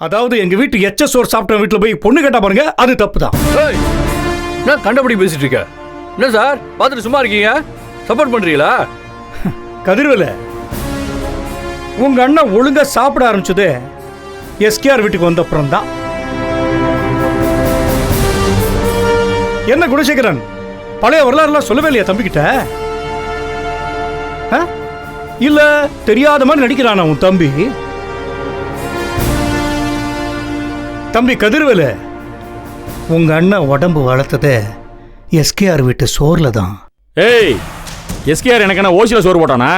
அதாவது எங்க வீட்டு எச்ச சோறு சாப்பிட்ட வீட்டுல போய் பொண்ணு கேட்டா பாருங்க, அது தப்பு தான். என்ன கண்டபடி பேசிட்டு இருக்க? என்ன சார் பார்த்துட்டு சும்மா இருக்கீங்க? சப்போர்ட் பண்றீங்களா? கதிர்வேல, உங்க அண்ணன் ஒழுங்கா சாப்பிட ஆரம்பிச்சது எஸ்கேஆர் வீட்டுக்கு வந்த அப்புறம் தான். என்ன குணசேகரன், பழைய வரலாறுலாம் சொல்லவே இல்லையா தம்பிக்கிட்ட? இல்ல தெரியாத மாதிரி நடிக்கிறானா உன் தம்பி? தம்பி கதிர்வேல, உங்க அண்ணன் உடம்பு வளர்த்தது எஸ்கேஆர் வீட்டு சோர்ல தான். ஏய், எஸ்கேஆர் எனக்கு என்ன ஓசில சோறு போட்டானா?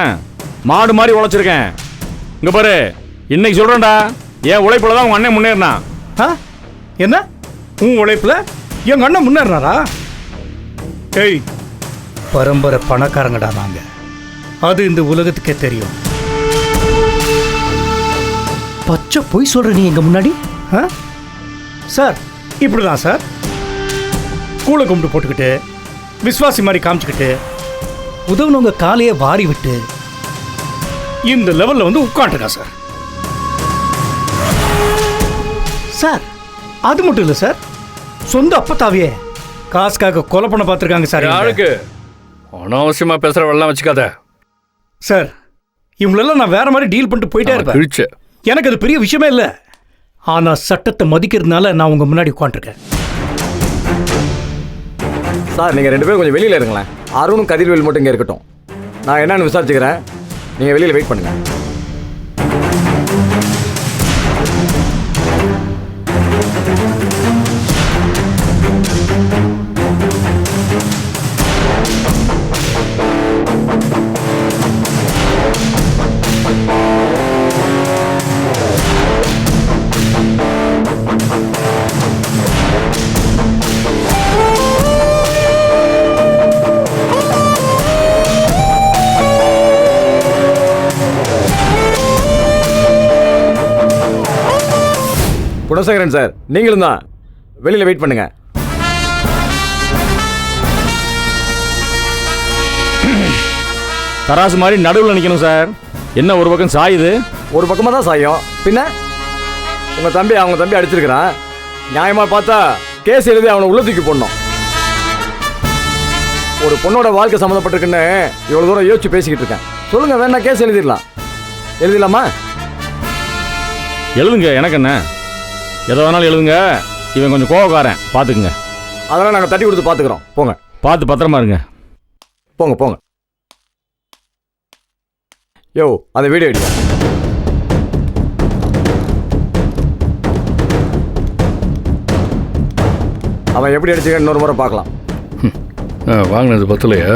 மாடு மாதிரி உழைச்சிருக்கேன். இங்க பாரு, இன்னைக்கு சொல்றேன்டா, என் உழைப்புல தான் உங்க அண்ணன் முன்னேறினா. என்ன உன் உழைப்புல எங்க அண்ணன் முன்னேறினாரா? ஏய், பரம்பரை பணக்காரங்கடா நாங்க, அது இந்த உலகத்துக்கே தெரியும். பச்சை பொய் சொல்ற நீ எங்க முன்னாடி? சார் இப்படிதான் சார், கூளை கும்பிட்டு போட்டுக்கிட்டு விஸ்வாசி மாதிரி காமிச்சுக்கிட்டு உதவுனவங்க காலையே வாரி விட்டு இந்த லெவல்ல வந்து உட்காந்துருக்கா சார். சார் அது மட்டும் இல்லை சார், சொந்த அப்பத்தாவே காசுக்காக கொலை பண்ண பார்த்துருக்காங்க சார். யாருக்கு அனாவசியமா பேசுறவெல்லாம் வச்சுக்காத சார். இவங்களெல்லாம் நான் வேற மாதிரி டீல் பண்ணிட்டு போயிட்டே இருப்பேன். எனக்கு அது பெரிய விஷயமே இல்லை. ஆனா சட்டத்தை மதிக்கிறதுனால நான் உங்க முன்னாடி உட்காந்துருக்கேன். சார் நீங்கள் 2 பேரும் கொஞ்சம் வெளியில் இருங்களேன். அருணும் கதிர்வேல் மட்டும் இங்கே இருக்கட்டும். நான் என்னன்னு விசாரிச்சுக்கிறேன், நீங்கள் வெளியில் வெயிட் பண்ணுங்கள். குணசேகரன் சார், நீங்களும் தான் வெளியில் வெயிட் பண்ணுங்க. தராசு மாதிரி நடுவில் நிற்கணும் சார். என்ன ஒரு பக்கம் சாயுது? ஒரு பக்கமாக தான் சாயும். பின்ன உங்கள் தம்பி அவங்க தம்பி அடிச்சிருக்கிறான். நியாயமாக பார்த்தா கேஸ் எழுதி அவனை உள்ள தூக்கி போடணும். ஒரு பொண்ணோட வாழ்க்கை சம்மந்தப்பட்டிருக்குன்னு இவ்வளோ தூரம் யோசிச்சு பேசிக்கிட்டு இருக்கேன். சொல்லுங்கள், வேணா கேஸ் எழுதிடலாமா? எழுதுங்க, எனக்கு என்ன, எதை வேணாலும் எழுதுங்க. இவன் கொஞ்சம் கோவக்காரன், பார்த்துக்குங்க. அதெல்லாம் நாங்கள் தட்டி கொடுத்து பார்த்துக்குறோம். போங்க, பார்த்து பத்திரமா இருங்க. போங்க. யோ, அந்த வீடியோ எடு. அவன் எப்படி அடிச்சுக்க இன்னொரு முறை பார்க்கலாம். வாங்கினது பத்தலையா?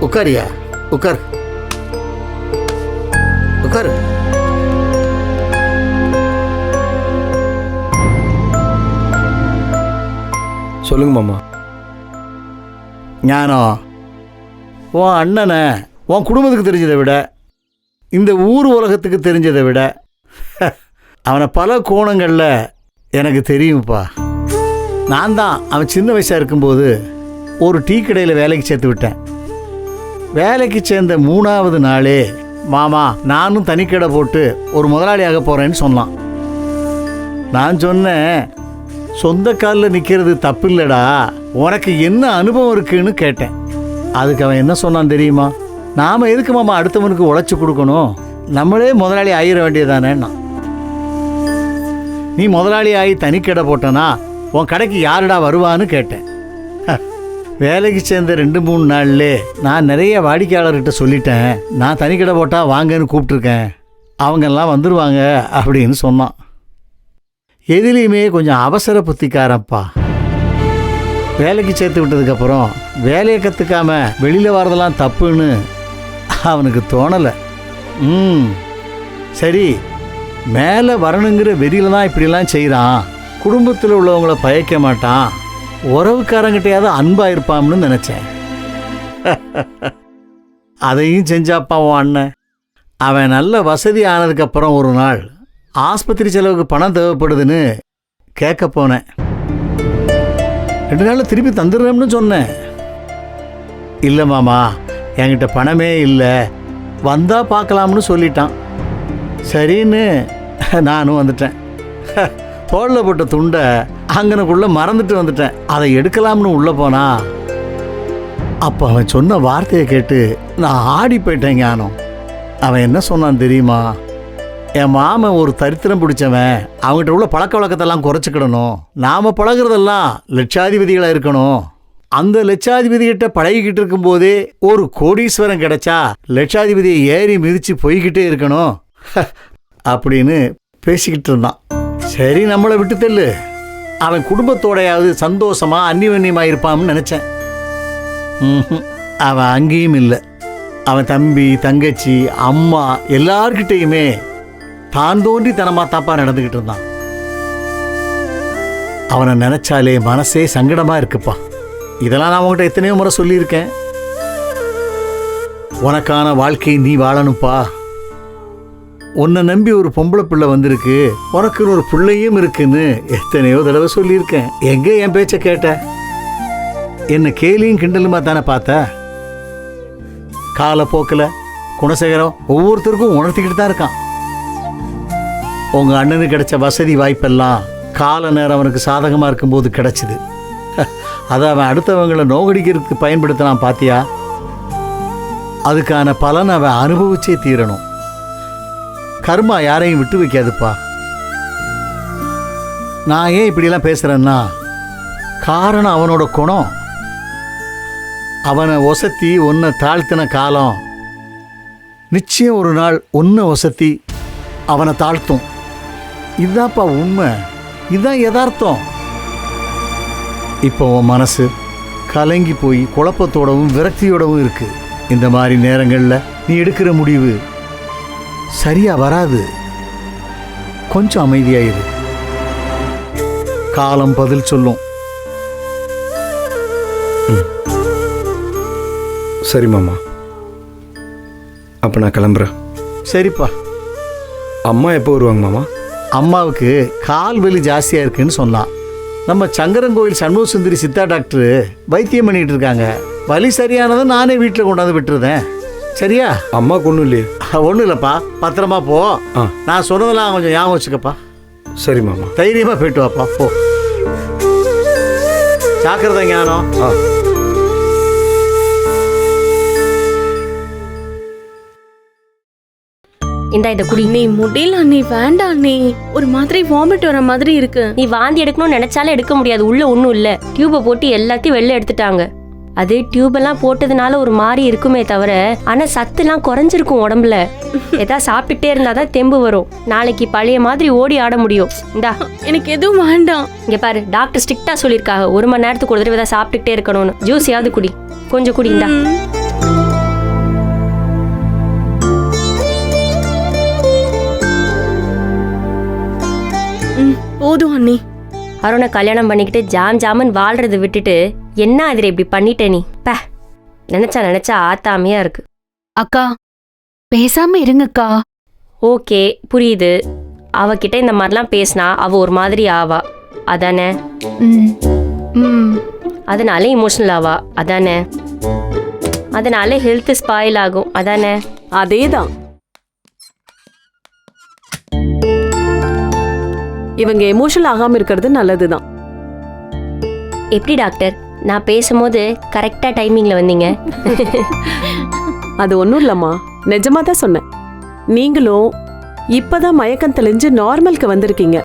உட்காரியா, உட்கார். சொல்லுங்க மாமா. ஞானம், உன் அண்ணனை உன் குடும்பத்துக்கு தெரிஞ்சதை விட, இந்த ஊர் உலகத்துக்கு தெரிஞ்சதை விட அவனை பல கோணங்களில் எனக்கு தெரியும்ப்பா. நான் தான் அவன் சின்ன வயசாக இருக்கும்போது ஒரு டீ கடையில் வேலைக்கு சேர்த்து விட்டேன். வேலைக்கு சேர்ந்த 3ஆவது நாளே, மாமா நானும் தனிக்கடை போட்டு ஒரு முதலாளியாக போகிறேன்னு சொன்னான். நான் சொன்னேன், சொந்த காலில் நிற்கிறது தப்பு இல்லைடா, உனக்கு என்ன அனுபவம் இருக்குன்னு கேட்டேன். அதுக்கு அவன் என்ன சொன்னான் தெரியுமா? நாம எதுக்கு மாமா அடுத்தவனுக்கு உழைச்சி கொடுக்கணும், நம்மளே முதலாளி ஆயிட வேண்டியதானேன்னா. நீ முதலாளி ஆகி தனிக்கடை போட்டனா உன் கடைக்கு யாருடா வருவான்னு கேட்டேன். வேலைக்கு சேர்ந்த 2-3 நாள்லே நான் நிறைய வாடிக்கையாளர்கிட்ட சொல்லிட்டேன், நான் தனிக்கடை போட்டால் வாங்கன்னு கூப்பிட்ருக்கேன், அவங்கெல்லாம் வந்துடுவாங்க அப்படின்னு சொன்னான். எதுலேயுமே கொஞ்சம் அவசர புத்திக்காரப்பா. வேலைக்கு சேர்த்து விட்டதுக்கப்புறம் வேலையை கற்றுக்காம வெளியில் வரதெல்லாம் தப்புன்னு அவனுக்கு தோணலை. சரி, மேலே வரணுங்கிற வெறியில தான் இப்படிலாம் செய்கிறான், குடும்பத்தில் உள்ளவங்கள பயக்க மாட்டான், உறவுக்காரங்கிட்டையாவது அன்பாக இருப்பான்னு நினச்சேன். அதையும் செஞ்சாப்பா உன் அண்ணன். அவன் நல்ல வசதி ஆனதுக்கப்புறம் ஒரு நாள் ஆஸ்பத்திரி செலவுக்கு பணம் தேவைப்படுதுன்னு கேட்க போனேன். 2 நாளில் திருப்பி தந்துடுறேன்னு சொன்னேன். இல்லை மாமா, என்கிட்ட பணமே இல்லை, வந்தால் பார்க்கலாம்னு சொல்லிட்டான். சரின்னு நானும் வந்துட்டேன். தோளில் போட்ட துண்டை அங்கனக்குள்ளே மறந்துட்டு வந்துட்டேன். அதை எடுக்கலாம்னு உள்ளே போனா அப்போ அவன் சொன்ன வார்த்தையை கேட்டு நான் ஆடி போயிட்டேன். ஞானம், அவன் என்ன சொன்னான் தெரியுமா? என் மாமன் ஒரு தரித்திரம் பிடிச்சவன், அவங்ககிட்ட உள்ள பழக்க வழக்கத்தெல்லாம் குறைச்சிக்கிடணும், நாம் பழகிறதெல்லாம் லட்சாதிபதிகளாக இருக்கணும், அந்த லட்சாதிபதிகிட்ட பழகிக்கிட்டு இருக்கும்போதே ஒரு கோடீஸ்வரன் கிடைச்சா லட்சாதிபதியை ஏறி மிதித்து போய்கிட்டே இருக்கணும் அப்படின்னு பேசிக்கிட்டு இருந்தான். சரி, நம்மளை விட்டு தெல்லு, அவன் குடும்பத்தோடையாவது சந்தோஷமா அந்நிவன்யமாக இருப்பான்னு நினச்சேன். அவன் அங்கேயும் இல்லை. அவன் தம்பி, தங்கச்சி, அம்மா எல்லார்கிட்டையுமே தான் தோன்றி தனமா தாப்பா நடந்துக்கிட்டு இருந்தான். அவனை நினைச்சாலே மனசே சங்கடமா இருக்குப்பா. இதெல்லாம் நான் உங்கள்கிட்ட எத்தனையோ முறை சொல்லியிருக்கேன். உனக்கான வாழ்க்கையை நீ வாழணும்ப்பா. உன்னை நம்பி ஒரு பொம்பளை பிள்ளை வந்திருக்கு, உனக்குன்னு ஒரு பிள்ளையும் இருக்குன்னு எத்தனையோ தடவை சொல்லியிருக்கேன். எங்க என் பேச்ச கேட்ட? என்ன கேலியும் கிண்டலுமா தானே பார்த்த? காலப்போக்கில் குணசேகரம் ஒவ்வொருத்தருக்கும் உணர்த்திக்கிட்டு தான் இருக்கான். உங்க அண்ணனுக்கு கிடைச்ச வசதி வாய்ப்பெல்லாம் கால நேரம் அவனுக்கு சாதகமாக இருக்கும்போது கிடைச்சிது. அதை அவன் அடுத்தவங்களை நோகடிக்கிறதுக்கு பயன்படுத்தினான் பாத்தியா? அதுக்கான பலன் அவன் அனுபவிச்சே தீரணும். கர்மா யாரையும் விட்டு வைக்காதுப்பா. நான் ஏன் இப்படிலாம் பேசுறேன்னா, காரணம் அவனோட குணம். அவனை ஒசத்தி உன்னை தாழ்த்தின காலம் நிச்சயம் ஒரு நாள் உன்னை ஒசத்தி அவனை தாழ்த்தும். இதுதான்ப்பா உண்மை, இதுதான் யதார்த்தம். இப்போ உன் மனசு கலங்கி போய் குழப்பத்தோடவும் விரக்தியோடவும் இருக்கு. இந்த மாதிரி நேரங்களில் நீ எடுக்கிற முடிவு சரியா வராது. கொஞ்சம் அமைதியாயிரு, காலம் பதில் சொல்லும். சரி மாமா, அப்போ நான் கிளம்புறேன். சரிப்பா. அம்மா எப்போ வருவாங்க மாமா? அம்மாவுக்கு கால் வலி ஜாஸ்தியாக இருக்குன்னு சொன்னான். நம்ம சங்கரங்கோயில் சண்முக சுந்தரி சித்தா டாக்டரு வைத்தியம் பண்ணிட்டு இருக்காங்க. வலி சரியானதும் நானே வீட்டில் கொண்டாந்து விட்டுருதேன். சரியா? அம்மாவுக்கு ஒன்றும் இல்லையே? ஒன்றும் இல்லைப்பா, பத்திரமா போ. நான் சொன்னதெல்லாம் கொஞ்சம் ஞாபகம் வச்சுக்கப்பா. சரி மாமா. தைரியமாக போயிட்டு வாப்பா, போ. ஜாக்கிரதை ஞானம். இத குடி. நீ முடியல, நீ வேண்டாம், நீ ஒரு மாதிரி வாமிட் வர மாதிரி இருக்கு. நீ வாந்தி எடுக்கணும்னு நினைச்சாலும் எடுக்க முடியாது, உள்ள ஒண்ணும் இல்ல. டியூபை போட்டு எல்லாத்தையும் வெளில எடுத்துட்டாங்க. அது டியூப் எல்லாம் போட்டதுனால ஒரு மாதிரி இருக்குமே தவிர, ஆனா சத்துலாம் குறைஞ்சிருக்கும் உடம்புல. ஏதாவது சாப்பிட்டுட்டே இருந்தாதான் தெம்பு வரும். நாளைக்கு பழைய மாதிரி ஓடி ஆட முடியும். இந்தா, எனக்கு எதுவும் வேண்டாம். இங்க பாரு, டாக்டர் ஸ்ட்ரிக்டா சொல்லிருக்காங்க 1 மணி நேரத்துக்கு ஒரு தடவை ஏதாவது சாப்பிட்டுட்டே இருக்கணும்னு. ஜூஸியாவது குடி, கொஞ்சம் குடி. இந்தா. போதும் அண்ணி. அருணை கல்யாணம் பண்ணிக்கிட்டு ஜாமன் வாழ்றதை விட்டுட்டு என்ன அதில் இப்படி பண்ணிட்ட நீ? நினைச்சா ஆத்தாமையா இருக்கு. அக்கா பேசாம இருங்கக்கா. ஓகே, புரியுது. அவகிட்ட இந்த மாதிரிலாம் பேசினா அவ ஒரு மாதிரி ஆவா, அதானே? அதனால இமோஷனல் ஆவா, அதானே? அதனால ஹெல்த் ஸ்பாயில் ஆகும், அதானே? அதேதான். இவங்க எமோஷனல் ஆகாம இருக்கிறது நல்லதுதான். எப்படி டாக்டர், நான் பேசும்போது கரெக்டாக டைமிங்கில் வந்தீங்க. அது ஒன்றும் இல்லைம்மா, நிஜமாக தான் சொன்னேன். நீங்களும் இப்பதான் மயக்கம் தெளிஞ்சு நார்மலுக்கு வந்திருக்கீங்க.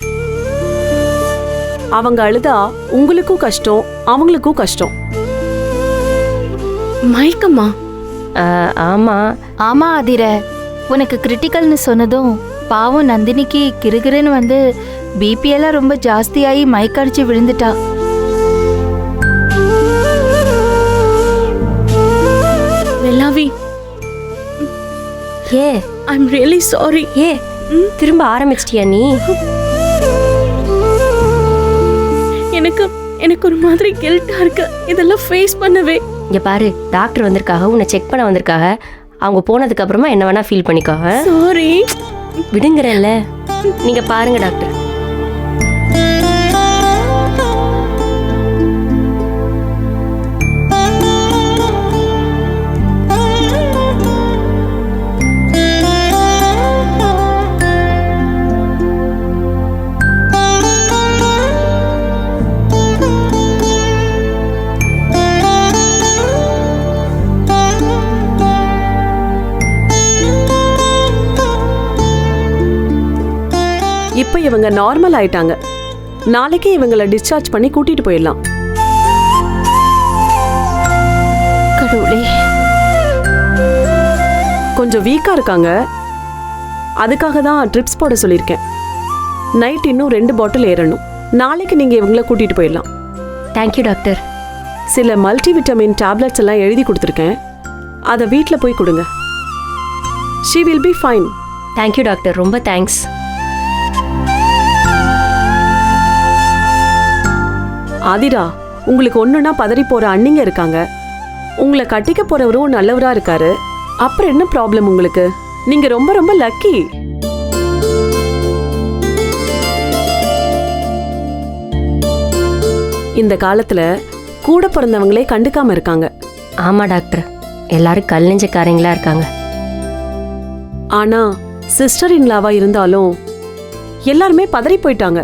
அவங்க அழுதா உங்களுக்கும் கஷ்டம், அவங்களுக்கும் கஷ்டம். மயக்கம்மா? ஆமாம். ஆமா ஆதிர, உனக்கு கிரிட்டிக்கல்னு சொன்னதும் பாவம் நந்தினிக்கு கிறுகிறுன்னு வந்து பிபி எல்லாம் ரொம்ப ஜாஸ்தியாகி மயக்கடிச்சு விழுந்துட்டா. வெல்லாவி, ஏ ஐம் ரியலி சாரி. ஏ திரும்ப ஆரம்பிச்சிட்டியா நீ? எனக்கு எனக்கு ஒரு மாதிரி கில்ட்டா இருக்கு இதெல்லாம் ஃபேஸ் பண்ணவே. இங்க பாரு, டாக்டர் வந்திருக்காக, உன்னை செக் பண்ண வந்திருக்காக. அவங்க போனதுக்கு அப்புறமா என்ன வேணா ஃபீல் பண்ணிக்காக. சாரி. விடுங்கறல்ல. நீங்க பாருங்க டாக்டர். இப்ப இவங்க நார்மல் ஆயிட்டாங்க. நாளைக்கே இவங்களை டிஸ்சார்ஜ் பண்ணி கூட்டிட்டு போயிடலாம். கடவுளே. கொஞ்சம் வீக்கா இருக்காங்க, அதுக்காக தான் ட்ரிப்ஸ் போட சொல்லியிருக்கேன். நைட் இன்னும் 2 பாட்டில் ஏறணும். நாளைக்கு நீங்க இவங்கள கூட்டிட்டு போயிடலாம். Thank you doctor. சில மல்டிவிட்டமின் டேப்லெட்ஸ் எல்லாம் எழுதி கொடுத்துருக்கேன், அதை வீட்டில் போய் கொடுங்க. She will be fine. Thank you doctor, ரொம்ப தேங்க்ஸ். ஆதிரா, உங்களுக்கு ஒண்ணுன்னா பதறி போற அண்ணிங்க இருக்காங்க. உங்களை கட்டிக்க போறவரும் நல்லவரா இருக்காரு. அப்புறம் என்ன ப்ராப்ளம் உங்களுக்கு? நீங்க ரொம்ப ரொம்ப லக்கி. இந்த காலத்துல கூட பிறந்தவங்களே கண்டுக்காம இருக்காங்க. ஆமா டாக்டர், எல்லாரும் கல் நெஞ்சக்காரங்களா இருக்காங்க. ஆனா சிஸ்டர் இன்லாவா இருந்தாலும் எல்லாருமே பதறி போயிட்டாங்க.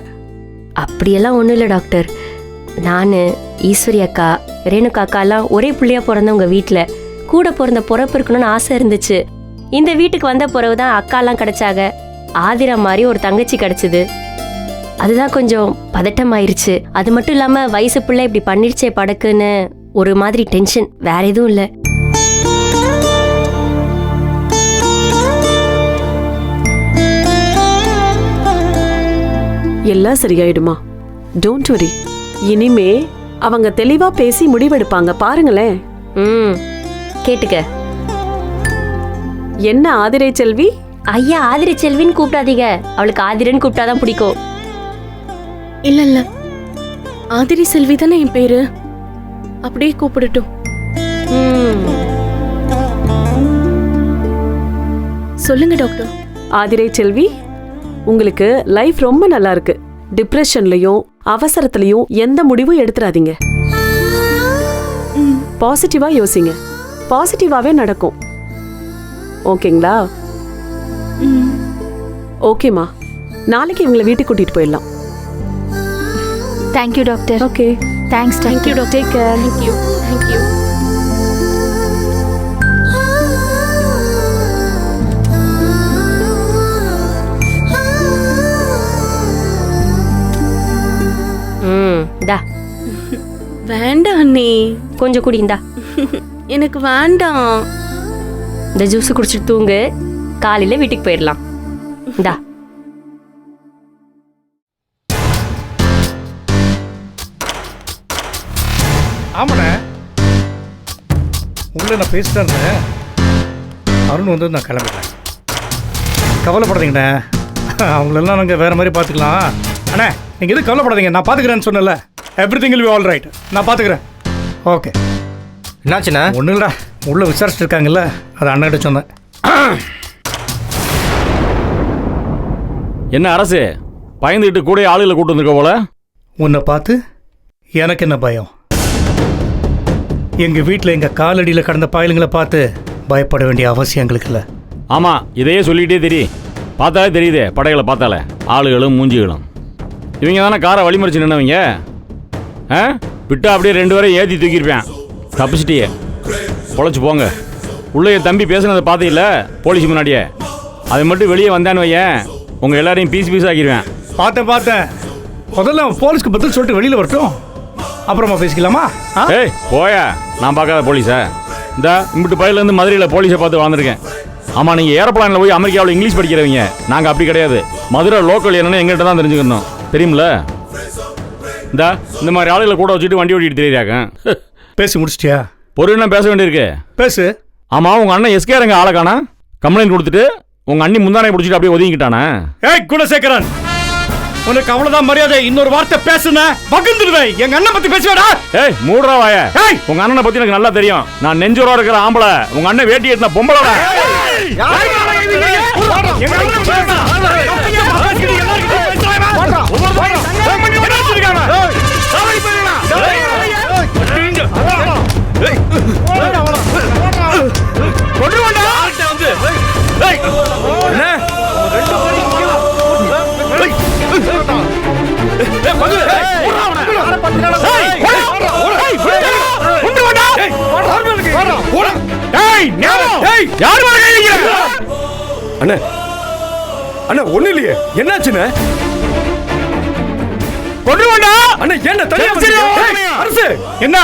அப்படியெல்லாம் ஒன்றும் இல்லை டாக்டர். நான், ஈஸ்வரி அக்கா, ரேணுகா அக்காலாம் ஒரே பிள்ளையா பிறந்தவங்க. வீட்டில் கூட பிறந்த பிறப்பு இருக்கணும்னு ஆசை இருந்துச்சு. இந்த வீட்டுக்கு வந்த பிறகு தான் அக்காலாம் கிடைச்சாங்க. ஆதிரா மாதிரி ஒரு தங்கச்சி கிடைச்சிது. அதுதான் கொஞ்சம் பதட்டமாயிருச்சு. அது மட்டும் இல்லாமல் வயசு பிள்ளை இப்படி பண்ணிருச்சே படக்குன்னு ஒரு மாதிரி டென்ஷன். வேற எதுவும் இல்லை. எல்லாம் சரியாயிடுமா, டோன்ட் வரி. இனிமே அவங்க தெளிவா பேசி முடிவெடுப்பாங்க, பாருங்களேன். கேட்டுக்க. என்ன ஆதிரை செல்வி? ஐயா, ஆதிரை செல்வின்னு கூப்பிடாதீங்க. அவளுக்கு ஆதிரன்னு கூப்பிட்டாதான் பிடிக்கும். இல்ல இல்ல, ஆதிரி செல்வி தானே என் பேரு, அப்படியே கூப்பிடட்டும். சொல்லுங்க டாக்டர். ஆதிரை செல்வி, உங்களுக்கு லைஃப் ரொம்ப நல்லா இருக்கு. டிப்ரெஷன்லயும் அவசரத்திலையும் எந்த முடிவும் எடுத்துறாதீங்க. பாசிட்டிவா யோசிங்க, பாசிட்டிவாவே நடக்கும். ஓகேங்களா? ஓகேம்மா, நாளைக்கு இவங்களை வீட்டுக்கு கூட்டிட்டு போயிடலாம். Thank you doctor. Okay, thanks thank you doctor. Take care. Thank you thank you. இந்தா. வேண்டாம் அண்ணி, கொஞ்சம் குடி. இந்தா, எனக்கு வேண்டாம். இந்த ஜூஸ் குடிச்சிட்டு தூங்கு, காலையில வீட்டுக்கு போயிடலாம். இந்தா. ஆமாண்ணே, உங்களை நான் பேசிட்டே இருந்தேன். அருண் வந்து நான் கிளம்பிட்டேன். கவலைப்படாதீங்கண்ணே, அவங்களெல்லாம் நாங்கள் வேறு மாதிரி பார்த்துக்கலாம். அண்ணே, நீங்கள் எதுவும் கவலைப்படாதீங்க, நான் பார்த்துக்கிறேன்னு சொன்னல. Everything will be all right. நான் பார்த்துக்கிறேன். ஓகே. என்னாச்சுண்ணா? ஒன்றும் இல்லைடா, உள்ளே விசாரிச்சுட்டு இருக்காங்கல்ல, அது அண்ணன்கிட்ட சொன்னேன். என்ன அரசு பயந்துக்கிட்டு கூட ஆளுகளை கூட்டு வந்திருக்க போல? உன்னை பார்த்து எனக்கு என்ன பயம்? எங்கள் வீட்டில் எங்கள் காலடியில் கடந்த பாயலுங்களை பார்த்து பயப்பட வேண்டிய அவசியம் எங்களுக்கு இல்லை. ஆமாம், இதையே சொல்லிகிட்டே தெரியும். பார்த்தாலே தெரியுதே, படைகளை பார்த்தாலே ஆளுகளும் மூஞ்சிகளும். இவங்க தானே காரை வழிமறிச்சு நின்னவங்க. ஆ, விட்டா அப்படியே 2 பேரையும் ஏற்றி தூக்கியிருப்பேன். தப்பிச்சிட்டியே, பொழைச்சி போங்க. உள்ளே என் தம்பி பேசுனதை பார்த்தீங்கள போலீஸ் முன்னாடியே, அது மட்டும் வெளியே வந்தான்னு வையன், உங்கள் எல்லாரையும் பீஸ் ஆக்கிடுவேன். பார்த்தேன். முதல்ல அவன் போலீஸ்க்கு பதில் சொல்லிட்டு வெளியில் வரட்டும், அப்புறமா பேசிக்கலாமா? ஏய் போயா, நான் பார்க்காத போலீஸா? இந்த இம்பிட்டு பயிலேருந்து மதுரையில் போலீஸை பார்த்து வாழ்ந்துருக்கேன். ஆமாம், நீங்கள் ஏரோப்ளானில் போய் அமெரிக்காவில் இங்கிலீஷ் படிக்கிறவங்க, நாங்கள் அப்படி கிடையாது. மதுரை லோக்கல் என்னன்னு எங்கள்கிட்ட தான் தெரிஞ்சுக்கணும், தெரியுமில்ல? இந்த மாதிரி ஆளுகளை கூட வச்சுட்டு வண்டி ஓட்டிட்டு தெரியுறாங்க. பேசி முடிச்சிட்டியா? பொருள் பேச வேண்டியிருக்கு. பேசு. ஆமாம், உங்கள் அண்ணன் எஸ்கேருங்க ஆளை காணா, கம்ப்ளைண்ட் கொடுத்துட்டு உங்கள் அண்ணி முந்தானை பிடிச்சிட்டு அப்படியே ஒதுங்கிட்டானே. ஏய் குணசேகரன், உனக்கு அவ்வளவுதான் மரியாதை. இன்னொரு வார்த்தை பேசுன பகுந்துடுவேன். எங்க அண்ணன் பத்தி பேசுவாடா? ஏய் மூடுறா வாய. உங்க அண்ணனை பத்தி எனக்கு நல்லா தெரியும். நான் நெஞ்சோரா இருக்கிற ஆம்பளை, உங்க அண்ணன் வேட்டி எடுத்த பொம்பளை. அண்ணா அண்ணா ஒண்ணு இல்லையே, என்னாச்சுன்னு கொண்டு வாடா. அண்ணா என்ன தனியா அரசு என்ன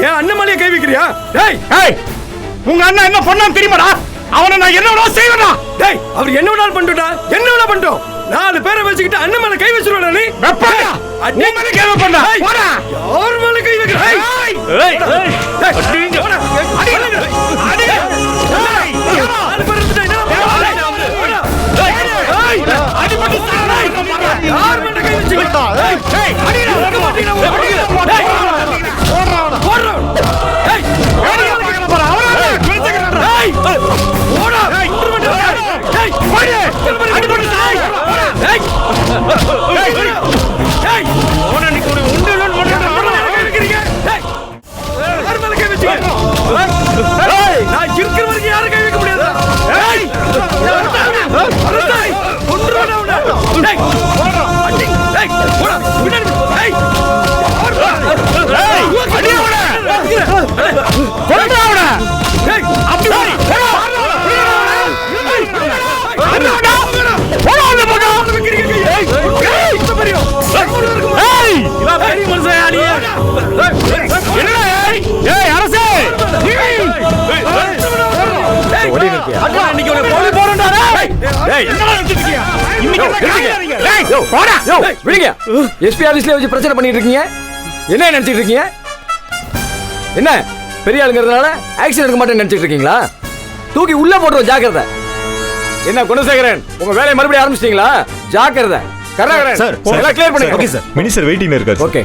ஏன் அண்ணன் மேலே கை வைக்கிறியா? டேய் உங்க அண்ணன் என்ன பண்ணான்னு தெரியுமாடா? அவனை நான் என்ன வேணா செய்வேனா? டேய் அவர் என்ன வேணாலும் பண்ணிட்டா, என்ன வேணா பண்ணிட்டோம். 4 பேரை வச்சுக்கிட்டு அண்ணன் மேல கை வச்சிருவாடா நீ? வெப்படா. அண்ணன் மேல கை வைப்படா. போடா. யார் மேல கை வைக்கிற? ஏய் அடிங்க. அடிங்க. அடி. ஏய் 4 பேர் இருந்துட்டா என்ன? ஏய் அடி பண்ணி சாரா. யார் மேல கை வச்சிருக்கா? ஏய் அடிடா. போடா. போடா. ஏய் அடிங்க போடா. அவரே குளிச்சுக்கறடா. ஏய் போடா. ஏய் போடு. அடி பண்ணி சாய். ஏய் ஏய் ஓனா நீ கூட உண்டலன்னு பண்ணறடா. இருக்கீங்க. ஏய் யார் மேல கை வச்சீங்க? ஏய் நான் இருக்கிற வரைக்கும் யாரும் கை வைக்க முடியாது. ஏய் அரசை கொன்றுடா உன்னை. ஏய் போடா. அடி. ஏய் போடா. பின்னாடி ஏய் ஏய் அடி அவன. கொன்றுடா அவன. ஏய் அப்படி போடா. எஸ்பி ஆபீஸ்ல வச்சு பிரச்சனை பண்ணிட்டு இருக்கீங்க. என்ன நினைச்சிட்டு இருக்கீங்க? என்ன பெரிய ஆளுங்கிறதுனால ஆக்சிடென்ட் இருக்க மாட்டேன்னு நினைச்சிட்டு இருக்கீங்களா? தூக்கி உள்ள போட்டுரும், ஜாக்கிரதை. என்ன குணசேகரன், உங்க வேலையை மறுபடியும் ஆரம்பிச்சிட்டீங்களா? ஜாக்கிரதை. கருணாகரன் சார், எல்லாம் கிளியர் பண்ணுங்க. ஓகே சார், மினிஸ்டர் வெயிட்டிங்ல இருக்காரு. ஓகே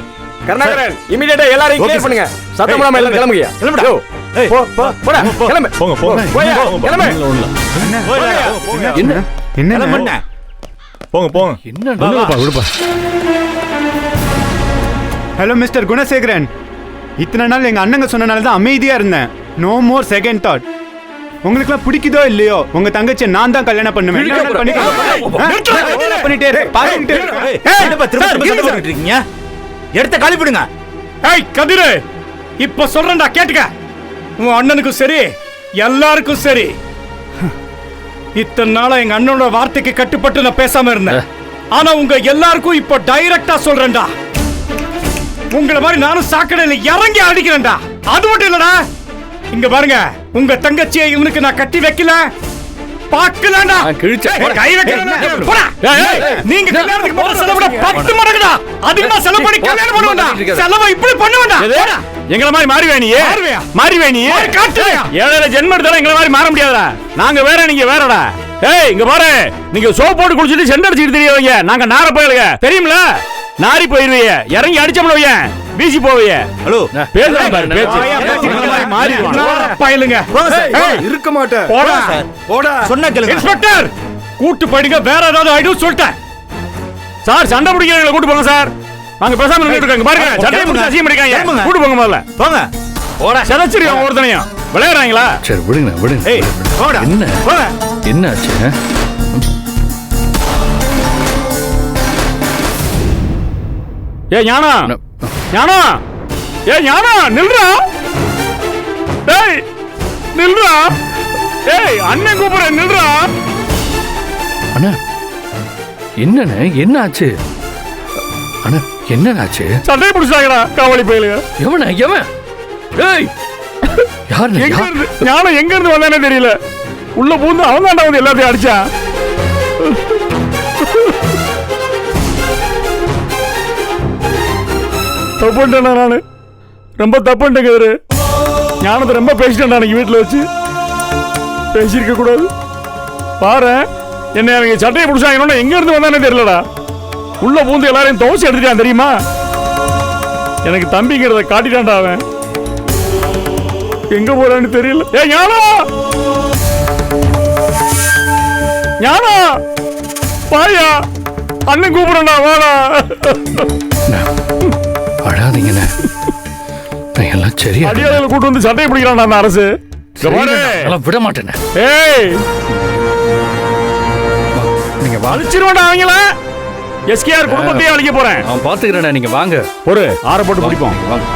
கருணாகரன், இமிடியேட்டா எல்லாரையும் கிளியர் பண்ணுங்க. சத்தம் போடாம எல்லாம் கிளம்புங்க. கிளம்புடா. போ போ போடா. கிளம்பு. போங்க போங்க. போயா, கிளம்பு. என்ன என்ன போங்க போங்க. என்னடா விடுப்பா. ஹலோ மிஸ்டர் குணசேகரன், இத்தனை நாள் எங்க அண்ணங்க சொன்னனால தான் அமைதியா இருந்தேன். No more second thought. உங்களுக்குலாம் பிடிக்குதோ இல்லையோ உங்க தங்கச்சியை நான் தான் கல்யாணம் பண்ணுவேன். எடுத்த காலிப்பிடுங்க. ஏய் கதிரு, இப்ப சொல்றேன்டா கேட்டுக்க. உன் அண்ணனுக்கும் சரி எல்லாருக்கும் சரி, இத்தனை நாளா எங்க அண்ணனோட வார்த்தைக்கு கட்டுப்பட்டு நான் பேசாம இருந்தேன். ஆனா உங்க எல்லாருக்கும் இப்ப டைரக்டா சொல்றேன்டா, உங்களை மாதிரி நானும் சாக்கடையில இறங்கி அடிக்கிறேன்டா. அது மட்டும் இல்லடா, இங்க பாருங்க, உங்க தங்கச்சியை இவனுக்கு நான் கட்டி வைக்கல, பாக்கலடா. கை வைக்கிறேன். போடா. நீங்க கல்யாணத்துக்கு போற செலவுட 10 மடங்குடா. அதிகமா செலவு பண்ணி கல்யாணம் பண்ணுவடா. செலவு இப்படி பண்ணுவடா. எங்கள மாதிரி மாறிவே நீ? மாறிவே நீ? காட்டுறியா? ஏழரை ஜென்ம எடுத்தாலும் எங்கள மாதிரி மாற முடியாதுடா. நாங்க வேற, நீங்க வேறடா. ஏய் இங்க பாரு, நீங்க சோப் போட்டு குளிச்சிட்டு சென்ட் அடிச்சிட்டு தெரியவங்க, நாங்க நார போயிடுங்க. தெரியுமில? நாரி போயிருவீங்க, இறங்கி அடிச்சோம்ல வையன், வீசி போவீங்க. ஹலோ பேசுறேன் பாரு, பேச்சு மாறிடுவாங்க. பையலுங்க இருக்க மாட்டேன். போடா போடா. சொன்ன கேளுங்க. இன்ஸ்பெக்டர் கூட்டு போயிடுங்க, வேற ஏதாவது ஐடியா சொல்லிட்டேன். சார் சண்டை பிடிக்கிறவங்களை கூட்டு போங்க சார். நாங்க பேசாம நின்னுட்டு இருக்காங்க பாருங்க. சண்டை பிடிச்சு அசியம் பண்ணிருக்காங்க. கூட்டு போங்க முதல்ல. போங்க. போடா. சதச்சிரியம் ஒருத்தனையும் விளையாடுறாங்களா? சரி விடுங்க விடுங்க. ஏய் போடா. என்ன போங்க. என்ன ஆச்சு? ஏ ஞானம், ஞானம், ஏய் ஞானா நில்றா. டேய் நில்றா. ஏய் அண்ணன் கூப்பிடுறேன் நில்றா. அண்ணா என்னண்ணே என்ன ஆச்சு? அண்ணா என்ன ஆச்சு? சட்டையை பிடிச்சாங்கடா காவலி பயலுங்க. எவன்? ஏய் யாரு எங்க இருந்து ஞானம் எங்க இருந்து வந்தானே தெரியல. உள்ள பூந்து அவன் தாண்டா வந்து எல்லாத்தையும் அடிச்சான். தப்புட்டேன் நானு, ரொம்ப தப்புட்டேங்க. இவரு ஞானத்தை ரொம்ப பேசிட்டேன் அன்னைக்கு வீட்டில் வச்சு. பேசியிருக்க கூடாது. பாரு என்னை அவங்க சட்டையை பிடிச்சாங்கன்னா எங்க இருந்து வந்தானே தெரியலடா. உள்ள பூந்து எல்லாரையும் துவச்சி எடுத்துட்டான் தெரியுமா. எனக்கு தம்பிங்கிறத காட்டிட்டான்டா அவன். எங்க போறான்னு தெரியல. ஏ ஞானா ஞானா பாயா அண்ணன் கூப்பிடண்டா வாடா. அழாதீங்கண்ணே, நான் எல்லாம் சரியா அடியாள கூட்டு வந்து சட்டையை பிடிக்கிறான்டா அந்த அரசு. விட மாட்டேன். ஏய் நீங்க வலிச்சிருவாடா அவங்கள. எஸ்கேஆர் குடும்பத்தையே அழிக்க போறேன். அவன் பாத்துக்கிறேன். நீங்க வாங்க. ஒரு ஆற போட்டு பிடிப்போம். வாங்க.